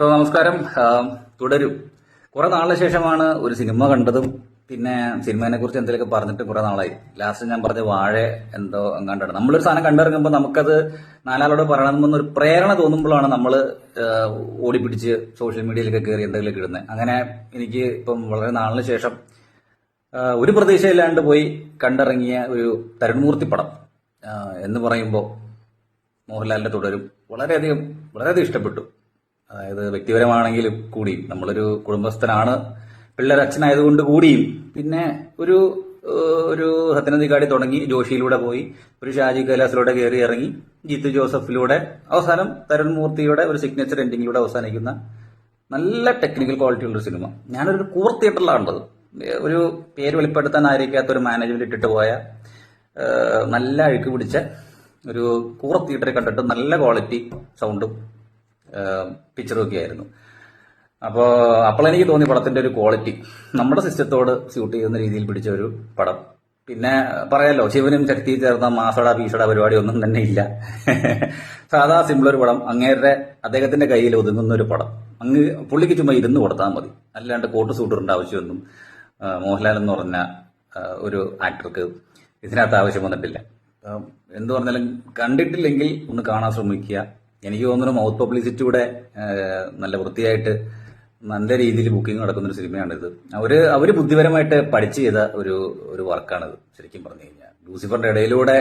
നമസ്കാരം. തുടരും. കുറെ നാളിന് ശേഷമാണ് ഒരു സിനിമ കണ്ടതും പിന്നെ സിനിമയെ കുറിച്ച് എന്തെങ്കിലുമൊക്കെ പറഞ്ഞിട്ട് കുറെ നാളായി. ലാസ്റ്റ് ഞാൻ പറഞ്ഞ വാഴ എന്തോ എങ്ങാണ്ടാണ്. നമ്മളൊരു സാധനം കണ്ടിറങ്ങുമ്പോൾ നമുക്കത് നാലാളോട് പറയണമെന്നൊരു പ്രേരണ തോന്നുമ്പോഴാണ് നമ്മൾ ഓടിപ്പിടിച്ച് സോഷ്യൽ മീഡിയയിലൊക്കെ കയറി എന്തെങ്കിലുമൊക്കെ ഇടുന്നത്. അങ്ങനെ എനിക്ക് ഇപ്പം വളരെ നാളിന് ശേഷം ഒരു പ്രതീക്ഷയില്ലാണ്ട് പോയി കണ്ടിറങ്ങിയ ഒരു തരുൺമൂർത്തി പടം എന്ന് പറയുമ്പോൾ മോഹൻലാലിന്റെ തുടരും വളരെയധികം ഇഷ്ടപ്പെട്ടു. അതായത് വ്യക്തിപരമാണെങ്കിലും കൂടിയും നമ്മളൊരു കുടുംബസ്ഥനാണ്, പിള്ളേരച്ഛനായതുകൊണ്ട് കൂടിയും പിന്നെ ഒരു സത്യനന്ദിക്കാടി തുടങ്ങി ജോഷിയിലൂടെ പോയി ഒരു ഷാജി കൈലാസിലൂടെ കയറി ഇറങ്ങി ജിത്തു ജോസഫിലൂടെ അവസാനം തരുൺമൂർത്തിയുടെ ഒരു സിഗ്നേച്ചർ എൻഡിങ്ങിലൂടെ അവസാനിക്കുന്ന നല്ല ടെക്നിക്കൽ ക്വാളിറ്റി ഉള്ളൊരു സിനിമ. ഞാനൊരു കൂർ തിയേറ്ററിലാണ് കണ്ടത്. ഒരു പേര് വെളിപ്പെടുത്താൻ ആയിരിക്കാത്ത ഒരു മാനേജ്മെന്റ് ഇട്ടിട്ട് പോയ നല്ല അഴുക്ക് പിടിച്ച ഒരു കൂർ തിയേറ്ററിൽ കണ്ടിട്ട് നല്ല ക്വാളിറ്റി സൗണ്ടും പിക്ചറും ഒക്കെ ആയിരുന്നു. അപ്പോഴെനിക്ക് തോന്നി പടത്തിന്റെ ഒരു ക്വാളിറ്റി നമ്മുടെ സിസ്റ്റത്തോട് സ്യൂട്ട് ചെയ്യുന്ന രീതിയിൽ പിടിച്ച ഒരു പടം. പിന്നെ പറയാലോ, ശിവനും ശക്തി ചേർന്ന മാസട പീസട പരിപാടി ഒന്നും തന്നെ ഇല്ല. സാധാ സിമ്പിൾ ഒരു പടം. അദ്ദേഹത്തിന്റെ കയ്യിൽ ഒതുങ്ങുന്ന ഒരു പടം. പുള്ളിക്ക് ചുമ്മാ ഇരുന്ന് കൊടുത്താൽ മതി. അല്ലാണ്ട് കോട്ട് സൂട്ടറിന്റെ ആവശ്യമൊന്നും മോഹൻലാൽ എന്ന് പറഞ്ഞ ഒരു ആക്ടർക്ക് ഇതിനകത്ത് ആവശ്യം വന്നിട്ടില്ല. എന്തു പറഞ്ഞാലും കണ്ടിട്ടില്ലെങ്കിൽ ഒന്ന് കാണാൻ ശ്രമിക്കുക. എനിക്ക് തോന്നുന്നു മൗത്ത് പബ്ലിസിറ്റിയുടെ നല്ല വൃത്തിയായിട്ട് നല്ല രീതിയിൽ ബുക്കിംഗ് നടക്കുന്ന ഒരു സിനിമയാണിത്. അവര് ബുദ്ധിപരമായിട്ട് പഠിച്ചു ചെയ്ത ഒരു വർക്കാണിത്. ശരിക്കും പറഞ്ഞു കഴിഞ്ഞാൽ ലൂസിഫറിന്റെ ഇടയിലൂടെ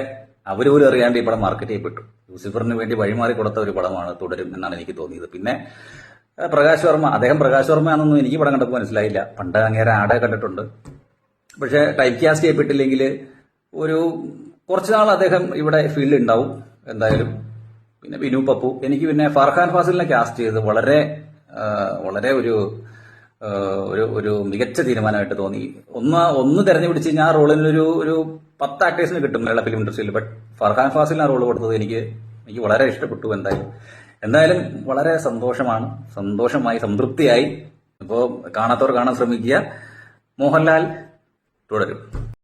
അവരൂരും അറിയാണ്ട് ഈ പടം മാർക്കറ്റ് ചെയ്യപ്പെട്ടു. ലൂസിഫറിന് വേണ്ടി വഴിമാറി കൊടുത്ത ഒരു പടമാണ് തുടരും എന്നാണ് എനിക്ക് തോന്നിയത്. പിന്നെ പ്രകാശ് വർമ്മയാണെന്നൊന്നും എനിക്ക് പടം കണ്ടപ്പോൾ മനസ്സിലായില്ല. പണ്ട് അങ്ങേരെ ആടെ കണ്ടിട്ടുണ്ട്. പക്ഷെ ടൈപ്പ് കാസ്റ്റ് ചെയ്യപ്പെട്ടില്ലെങ്കിൽ കുറച്ചുനാൾ അദ്ദേഹം ഇവിടെ ഫീൽഡിൽ ഉണ്ടാവും എന്തായാലും. പിന്നെ വിനു പപ്പു, എനിക്ക് പിന്നെ ഫർഹാൻ ഫാസിലിനെ കാസ്റ്റ് ചെയ്ത് വളരെ ഒരു മികച്ച തീരുമാനമായിട്ട് തോന്നി. ഒന്ന് തെരഞ്ഞുപിടിച്ച് ഞാൻ ആ റോളിന് ഒരു 10 ആക്ടേഴ്സിന് കിട്ടും മലയാള ഫിലിം ഇൻഡസ്ട്രിയിൽ. ബട്ട് ഫർഹാൻ ഫാസിലിന് ആ റോൾ കൊടുത്തത് എനിക്ക് വളരെ ഇഷ്ടപ്പെട്ടു. എന്തായാലും വളരെ സന്തോഷമായി സംതൃപ്തിയായി. അപ്പോൾ കാണാത്തവർ കാണാൻ ശ്രമിക്കുക. മോഹൻലാൽ തുടരും.